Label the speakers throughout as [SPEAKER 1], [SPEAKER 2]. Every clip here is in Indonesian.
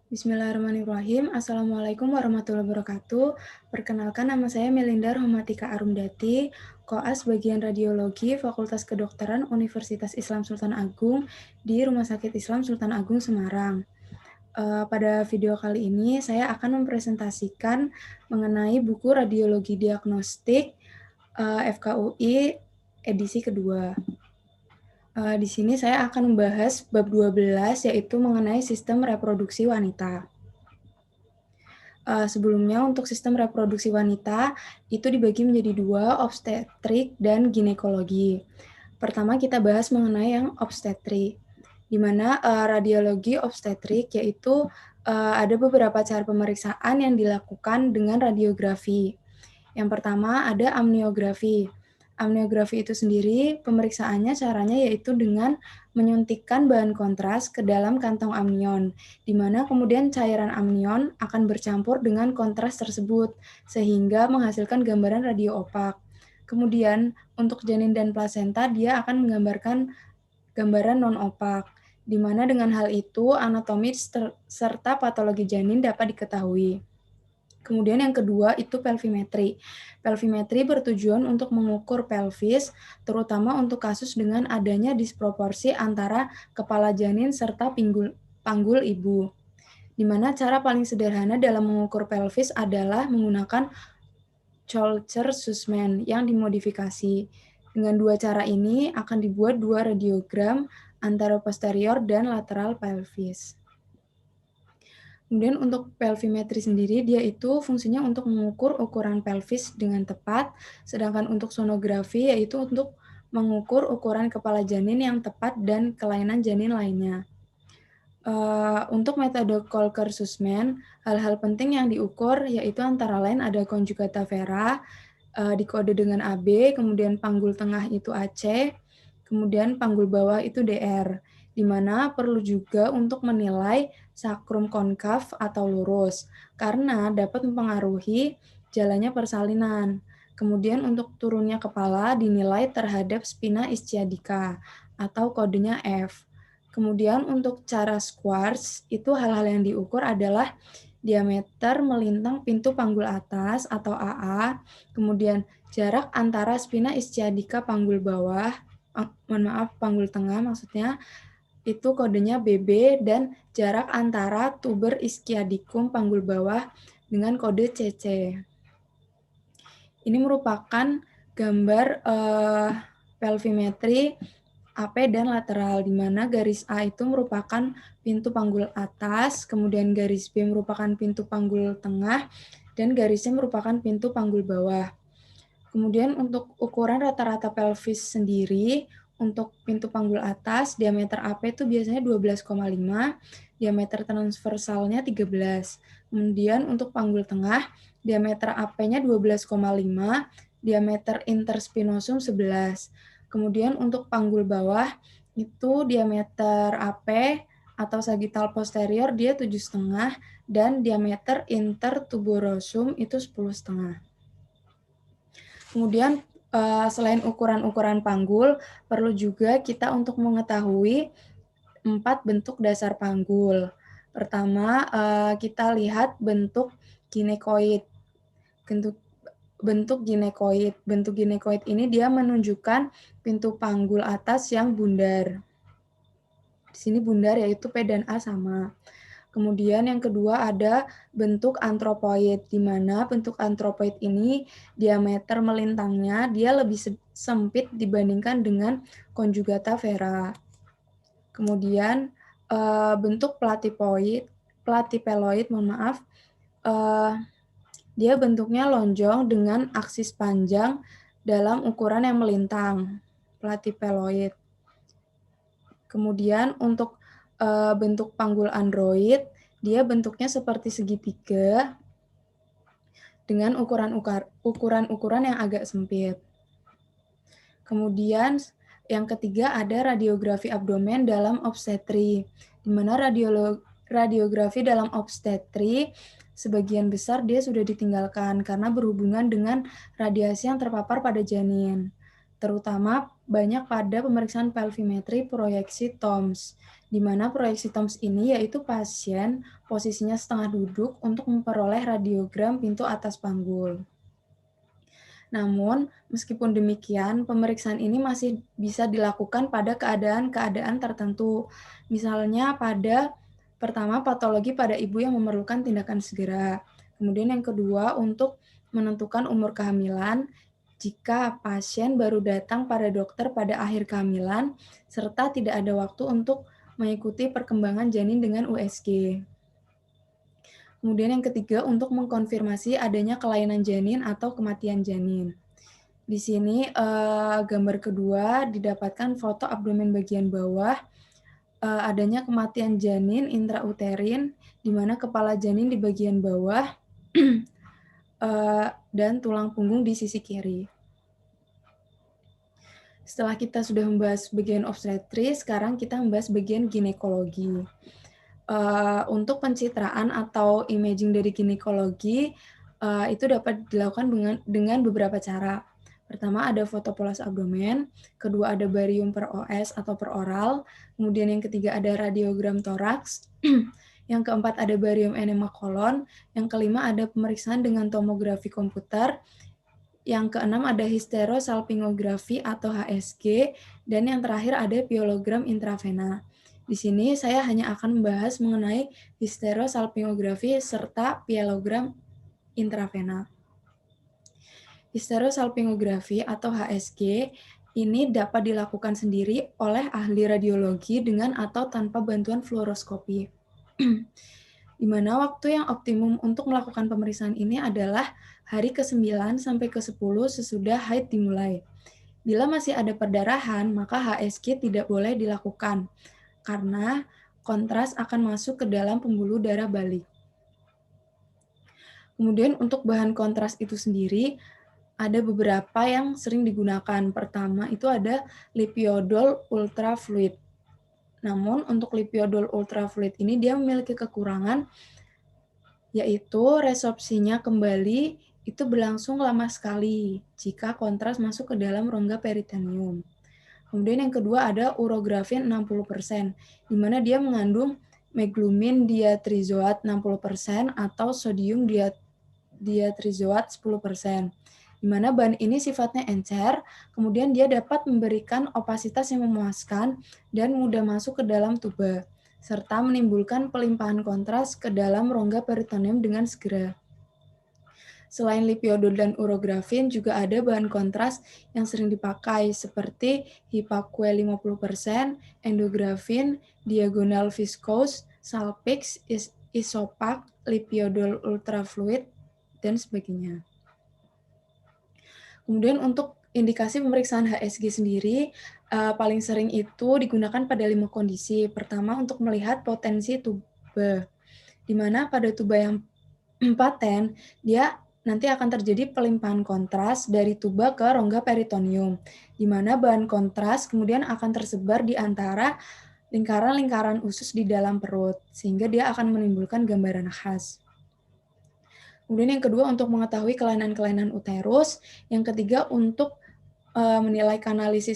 [SPEAKER 1] Bismillahirrahmanirrahim. Assalamualaikum warahmatullahi wabarakatuh. Perkenalkan, nama saya Melinda Rohmatika Arumdati, Koas Bagian Radiologi Fakultas Kedokteran Universitas Islam Sultan Agung di Rumah Sakit Islam Sultan Agung Semarang. Pada video kali ini, saya akan mempresentasikan mengenai buku Radiologi Diagnostik FKUI edisi kedua. Di sini saya akan membahas bab 12, yaitu mengenai sistem reproduksi wanita. Sebelumnya untuk sistem reproduksi wanita itu dibagi menjadi dua, obstetrik dan ginekologi. Pertama kita bahas mengenai yang obstetrik, di mana radiologi obstetrik yaitu ada beberapa cara pemeriksaan yang dilakukan dengan radiografi. Yang pertama ada amniografi. Amniografi itu sendiri pemeriksaannya caranya yaitu dengan menyuntikkan bahan kontras ke dalam kantong amnion, di mana kemudian cairan amnion akan bercampur dengan kontras tersebut, sehingga menghasilkan gambaran radio opak. Kemudian, untuk janin dan plasenta, dia akan menggambarkan gambaran non-opak, di mana dengan hal itu anatomi serta patologi janin dapat diketahui. Kemudian yang kedua itu pelvimetri. Pelvimetri bertujuan untuk mengukur pelvis, terutama untuk kasus dengan adanya disproporsi antara kepala janin serta panggul ibu. Di mana cara paling sederhana dalam mengukur pelvis adalah menggunakan Cholcher-Sussman yang dimodifikasi. Dengan dua cara ini akan dibuat dua radiogram antara posterior dan lateral pelvis. Kemudian untuk pelvimetri sendiri, dia itu fungsinya untuk mengukur ukuran pelvis dengan tepat, sedangkan untuk sonografi yaitu untuk mengukur ukuran kepala janin yang tepat dan kelainan janin lainnya. Untuk metode Kolker-Sussman, hal-hal penting yang diukur yaitu antara lain ada conjugata vera, dikode dengan AB, kemudian panggul tengah itu AC, kemudian panggul bawah itu DR, di mana perlu juga untuk menilai sakrum konkav atau lurus, karena dapat mempengaruhi jalannya persalinan. Kemudian untuk turunnya kepala dinilai terhadap spina ischiadica atau kodenya F. Kemudian untuk cara Schwarz, itu hal-hal yang diukur adalah diameter melintang pintu panggul atas atau AA, kemudian jarak antara spina ischiadica panggul bawah, panggul tengah maksudnya, itu kodenya BB, dan jarak antara tuber ischiadicum panggul bawah dengan kode CC. Ini merupakan gambar pelvimetri AP dan lateral, di mana garis A itu merupakan pintu panggul atas, kemudian garis B merupakan pintu panggul tengah, dan garisnya merupakan pintu panggul bawah. Kemudian untuk ukuran rata-rata pelvis sendiri, untuk pintu panggul atas, diameter AP itu biasanya 12,5, diameter transversalnya 13. Kemudian untuk panggul tengah, diameter AP-nya 12,5, diameter interspinosum 11. Kemudian untuk panggul bawah, itu diameter AP atau sagittal posterior dia 7,5, dan diameter intertuberosum itu 10,5. Kemudian selain ukuran-ukuran panggul, perlu juga kita untuk mengetahui 4 bentuk dasar panggul. Pertama, kita lihat bentuk ginekoid. Bentuk ginekoid ini dia menunjukkan pintu panggul atas yang bundar. Di sini bundar yaitu P dan A sama. Kemudian yang kedua ada bentuk antropoid, di mana bentuk antropoid ini diameter melintangnya dia lebih sempit dibandingkan dengan conjugata vera. Kemudian bentuk platypeloid, dia bentuknya lonjong dengan aksis panjang dalam ukuran yang melintang, platypeloid. Kemudian untuk bentuk panggul android, dia bentuknya seperti segitiga dengan ukuran-ukuran yang agak sempit. Kemudian yang ketiga ada radiografi abdomen dalam obstetri, di mana radiografi dalam obstetri sebagian besar dia sudah ditinggalkan karena berhubungan dengan radiasi yang terpapar pada janin, terutama banyak pada pemeriksaan pelvimetri proyeksi TOMS, di mana proyeksi TOMS ini yaitu pasien posisinya setengah duduk untuk memperoleh radiogram pintu atas panggul. Namun, meskipun demikian, pemeriksaan ini masih bisa dilakukan pada keadaan-keadaan tertentu. Misalnya pada pertama patologi pada ibu yang memerlukan tindakan segera. Kemudian yang kedua untuk menentukan umur kehamilan jika pasien baru datang pada dokter pada akhir kehamilan serta tidak ada waktu untuk mengikuti perkembangan janin dengan USG. Kemudian yang ketiga untuk mengkonfirmasi adanya kelainan janin atau kematian janin. Di sini gambar kedua didapatkan foto abdomen bagian bawah, adanya kematian janin intrauterin, di mana kepala janin di bagian bawah dan tulang punggung di sisi kiri. Setelah kita sudah membahas bagian obstetris, sekarang kita membahas bagian ginekologi. Untuk pencitraan atau imaging dari ginekologi, itu dapat dilakukan dengan beberapa cara. Pertama ada foto polos abdomen, kedua ada barium per OS atau per oral, kemudian yang ketiga ada radiogram toraks, yang keempat ada barium enema kolon, yang kelima ada pemeriksaan dengan tomografi komputer, yang keenam ada hysterosalpingografi atau HSG, dan yang terakhir ada piologram intravena. Di sini saya hanya akan membahas mengenai hysterosalpingografi serta piologram intravena. Hysterosalpingografi atau HSG ini dapat dilakukan sendiri oleh ahli radiologi dengan atau tanpa bantuan fluoroskopi. Di mana waktu yang optimum untuk melakukan pemeriksaan ini adalah hari ke-9 sampai ke-10 sesudah haid dimulai. Bila masih ada perdarahan, maka HSG tidak boleh dilakukan, karena kontras akan masuk ke dalam pembuluh darah balik. Kemudian untuk bahan kontras itu sendiri, ada beberapa yang sering digunakan. Pertama itu ada lipiodol ultrafluid. Namun untuk lipiodol ultrafluid ini dia memiliki kekurangan, yaitu resorpsinya kembali itu berlangsung lama sekali jika kontras masuk ke dalam rongga peritoneum. Kemudian yang kedua ada urografin 60%, di mana dia mengandung meglumin diatrizoat 60% atau sodium diatrizoat 10%. Di mana bahan ini sifatnya encer, kemudian dia dapat memberikan opasitas yang memuaskan dan mudah masuk ke dalam tuba, serta menimbulkan pelimpahan kontras ke dalam rongga peritoneum dengan segera. Selain lipiodol dan urografin, juga ada bahan kontras yang sering dipakai seperti Hipaquel 50%, endografin, diagonal viscose, Salpix, Isopac, lipiodol ultrafluid, dan sebagainya. Kemudian untuk indikasi pemeriksaan HSG sendiri, paling sering itu digunakan pada 5 kondisi. Pertama, untuk melihat potensi tuba, di mana pada tuba yang paten, dia nanti akan terjadi pelimpahan kontras dari tuba ke rongga peritoneum, di mana bahan kontras kemudian akan tersebar di antara lingkaran-lingkaran usus di dalam perut, sehingga dia akan menimbulkan gambaran khas. Kemudian yang kedua untuk mengetahui kelainan-kelainan uterus, yang ketiga untuk menilai kanalis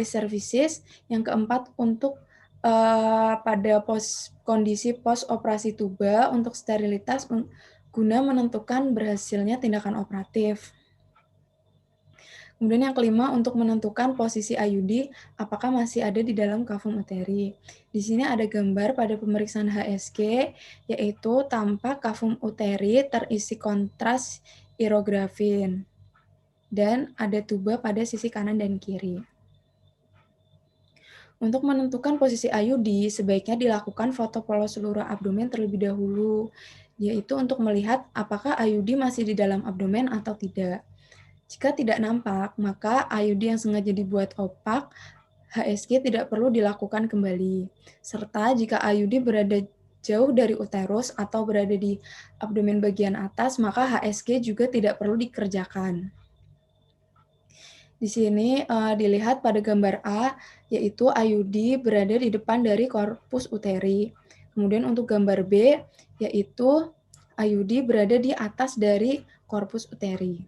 [SPEAKER 1] services, yang keempat untuk pada kondisi pos operasi tuba untuk sterilitas guna menentukan berhasilnya tindakan operatif. Kemudian yang kelima untuk menentukan posisi IUD apakah masih ada di dalam kavum uteri. Di sini ada gambar pada pemeriksaan HSG, yaitu tampak kavum uteri terisi kontras irografin dan ada tuba pada sisi kanan dan kiri. Untuk menentukan posisi IUD, sebaiknya dilakukan foto polos seluruh abdomen terlebih dahulu, yaitu untuk melihat apakah IUD masih di dalam abdomen atau tidak. Jika tidak nampak, maka IUD yang sengaja dibuat opak, HSG tidak perlu dilakukan kembali. Serta jika IUD berada jauh dari uterus atau berada di abdomen bagian atas, maka HSG juga tidak perlu dikerjakan. Di sini dilihat pada gambar A, yaitu IUD berada di depan dari korpus uteri. Kemudian untuk gambar B, yaitu IUD berada di atas dari korpus uteri.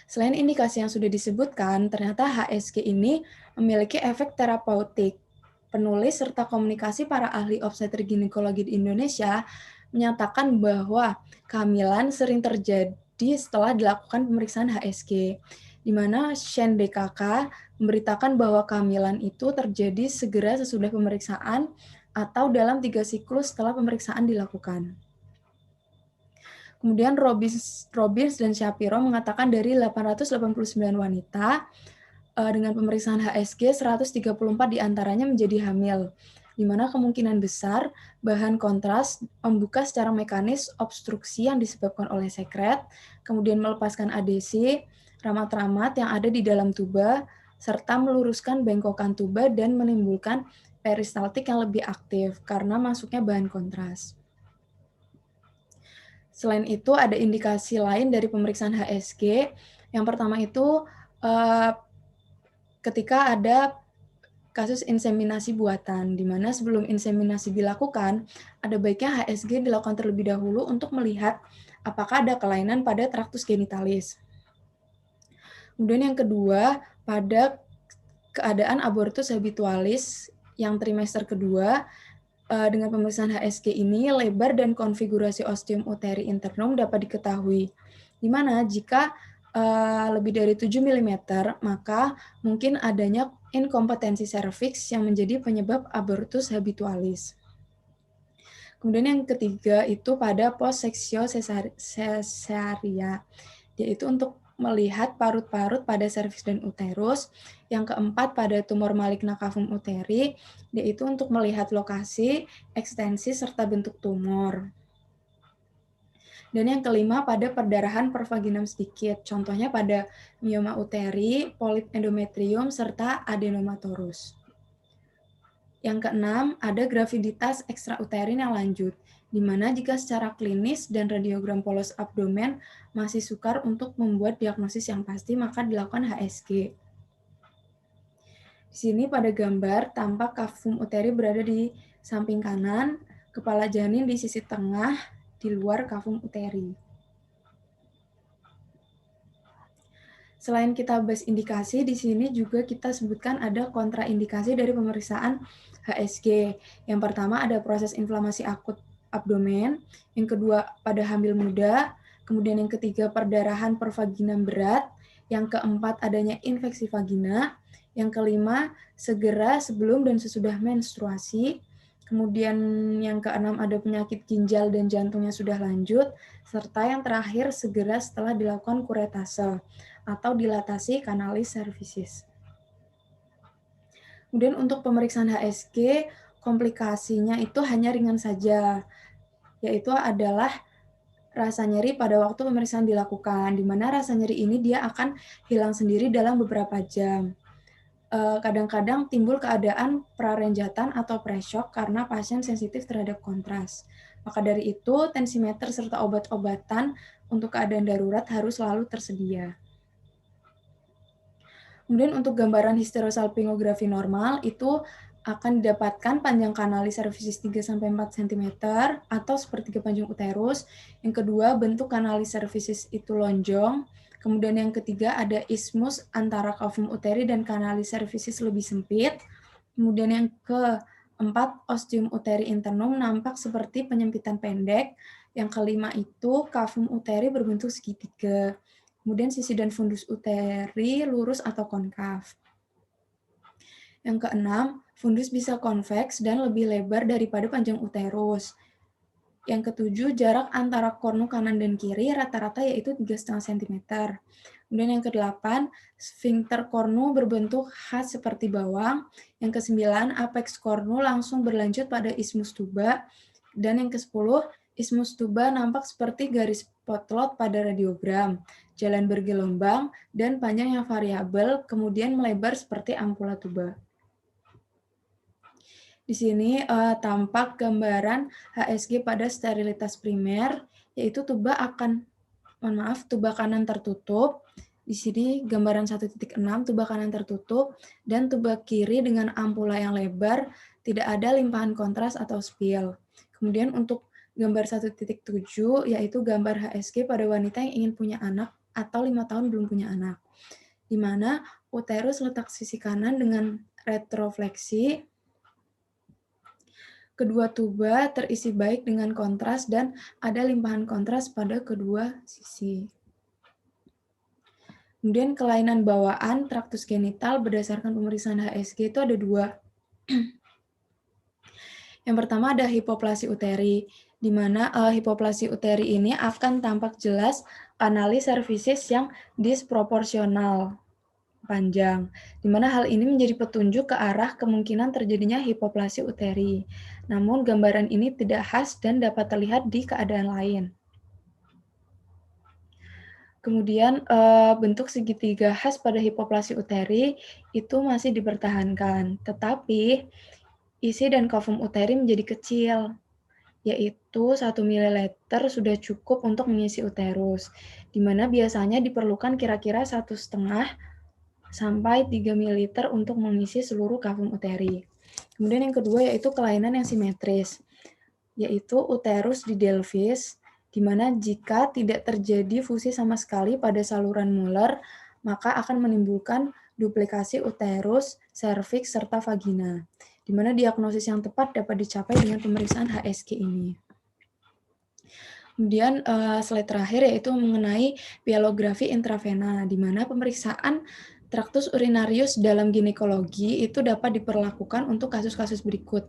[SPEAKER 1] Selain indikasi yang sudah disebutkan, ternyata HSG ini memiliki efek terapeutik. Penulis serta komunikasi para ahli obstetrik ginekologi di Indonesia menyatakan bahwa kehamilan sering terjadi setelah dilakukan pemeriksaan HSG, di mana Shen DKK memberitakan bahwa kehamilan itu terjadi segera sesudah pemeriksaan atau dalam 3 siklus setelah pemeriksaan dilakukan. Kemudian Robbins dan Shapiro mengatakan dari 889 wanita, dengan pemeriksaan HSG, 134 diantaranya menjadi hamil, di mana kemungkinan besar bahan kontras membuka secara mekanis obstruksi yang disebabkan oleh sekret, kemudian melepaskan adesi, ramat-ramat yang ada di dalam tuba, serta meluruskan bengkokan tuba dan menimbulkan peristaltik yang lebih aktif karena masuknya bahan kontras. Selain itu, ada indikasi lain dari pemeriksaan HSG. Yang pertama itu ketika ada kasus inseminasi buatan, di mana sebelum inseminasi dilakukan, ada baiknya HSG dilakukan terlebih dahulu untuk melihat apakah ada kelainan pada traktus genitalis. Kemudian yang kedua, pada keadaan abortus habitualis yang trimester kedua, dengan pemeriksaan HSG ini, lebar dan konfigurasi ostium uteri internum dapat diketahui, di mana jika lebih dari 7 mm, maka mungkin adanya inkompetensi serviks yang menjadi penyebab abortus habitualis. Kemudian yang ketiga itu pada post-seksio cesaria, yaitu untuk melihat parut-parut pada serviks dan uterus. Yang keempat pada tumor maligna cavum uteri, yaitu untuk melihat lokasi, ekstensi, serta bentuk tumor. Dan yang kelima pada perdarahan pervaginam sedikit, contohnya pada mioma uteri, polip endometrium, serta adenomatoros. Yang keenam, ada graviditas ekstrauterin yang lanjut, di mana jika secara klinis dan radiogram polos abdomen masih sukar untuk membuat diagnosis yang pasti, maka dilakukan HSG. Di sini pada gambar, tampak cavum uteri berada di samping kanan, kepala janin di sisi tengah, di luar cavum uteri. Selain kita bahas indikasi, di sini juga kita sebutkan ada kontraindikasi dari pemeriksaan HSG. Yang pertama ada proses inflamasi akut abdomen, yang kedua pada hamil muda, kemudian yang ketiga perdarahan pervaginam berat, yang keempat adanya infeksi vagina, yang kelima segera sebelum dan sesudah menstruasi, kemudian yang keenam ada penyakit ginjal dan jantungnya sudah lanjut, serta yang terakhir segera setelah dilakukan kuretase atau dilatasi kanalis cervicis. Kemudian untuk pemeriksaan HSG, komplikasinya itu hanya ringan saja, yaitu adalah rasa nyeri pada waktu pemeriksaan dilakukan, di mana rasa nyeri ini dia akan hilang sendiri dalam beberapa jam. Kadang-kadang timbul keadaan prarenjatan atau pre-shock karena pasien sensitif terhadap kontras. Maka dari itu, tensimeter serta obat-obatan untuk keadaan darurat harus selalu tersedia. Kemudian untuk gambaran hysterosalpingografi normal itu akan didapatkan panjang kanalis cervicis 3-4 cm atau sepertiga panjang uterus. Yang kedua, bentuk kanalis cervicis itu lonjong. Kemudian yang ketiga ada isthmus antara cavum uteri dan kanalis cervicis lebih sempit. Kemudian yang keempat, ostium uteri internum nampak seperti penyempitan pendek. Yang kelima itu cavum uteri berbentuk segitiga. Kemudian sisi dan fundus uteri lurus atau konkav. Yang keenam, fundus bisa konveks dan lebih lebar daripada panjang uterus. Yang ketujuh, jarak antara kornu kanan dan kiri rata-rata yaitu 3,5 cm. Kemudian yang kedelapan, sphincter kornu berbentuk khas seperti bawang. Yang kesembilan, apex kornu langsung berlanjut pada isthmus tuba. Dan yang kesepuluh, isthmus tuba nampak seperti garis potlot pada radiogram, jalan bergelombang, dan panjang yang variabel, kemudian melebar seperti ampula tuba. Di sini tampak gambaran HSG pada sterilitas primer, yaitu tuba kanan tertutup. Di sini gambaran 1.6 tuba kanan tertutup dan tuba kiri dengan ampula yang lebar, tidak ada limpahan kontras atau spill. Kemudian untuk gambar 1.7 yaitu gambar HSG pada wanita yang ingin punya anak atau 5 tahun belum punya anak. di mana uterus letak sisi kanan dengan retrofleksi. Kedua tuba terisi baik dengan kontras dan ada limpahan kontras pada kedua sisi. Kemudian kelainan bawaan traktus genital berdasarkan pemeriksaan HSG itu ada 2. Yang pertama ada hipoplasi uteri, di mana hipoplasi uteri ini akan tampak jelas kanalis cervicis yang disproporsional panjang, di mana hal ini menjadi petunjuk ke arah kemungkinan terjadinya hipoplasi uteri. Namun gambaran ini tidak khas dan dapat terlihat di keadaan lain. Kemudian bentuk segitiga khas pada hipoplasi uteri itu masih dipertahankan, tetapi isi dan kavum uteri menjadi kecil, yaitu 1 ml sudah cukup untuk mengisi uterus, di mana biasanya diperlukan kira-kira 1,5 sampai 3 ml untuk mengisi seluruh kavum uteri. Kemudian yang kedua yaitu kelainan yang simetris, yaitu uterus di delvis, di mana jika tidak terjadi fusi sama sekali pada saluran Muller, maka akan menimbulkan duplikasi uterus, serviks, serta vagina, di mana diagnosis yang tepat dapat dicapai dengan pemeriksaan HSG ini. Kemudian slide terakhir yaitu mengenai pialografi intravena, di mana pemeriksaan traktus urinarius dalam ginekologi itu dapat diperlakukan untuk kasus-kasus berikut.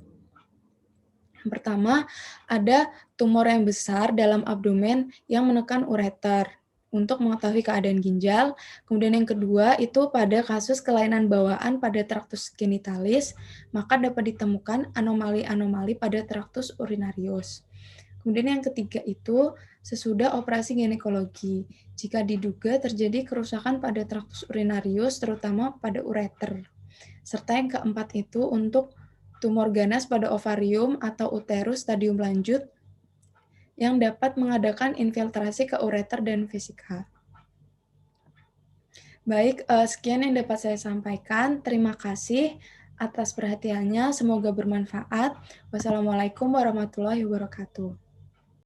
[SPEAKER 1] Yang pertama, ada tumor yang besar dalam abdomen yang menekan ureter untuk mengetahui keadaan ginjal. Kemudian yang kedua, itu pada kasus kelainan bawaan pada traktus genitalis, maka dapat ditemukan anomali-anomali pada traktus urinarius. Kemudian yang ketiga itu sesudah operasi ginekologi, jika diduga terjadi kerusakan pada traktus urinarius, terutama pada ureter. Serta yang keempat itu untuk tumor ganas pada ovarium atau uterus stadium lanjut yang dapat mengadakan infiltrasi ke ureter dan vesika. Baik, sekian yang dapat saya sampaikan. Terima kasih atas perhatiannya. Semoga bermanfaat. Wassalamualaikum warahmatullahi wabarakatuh.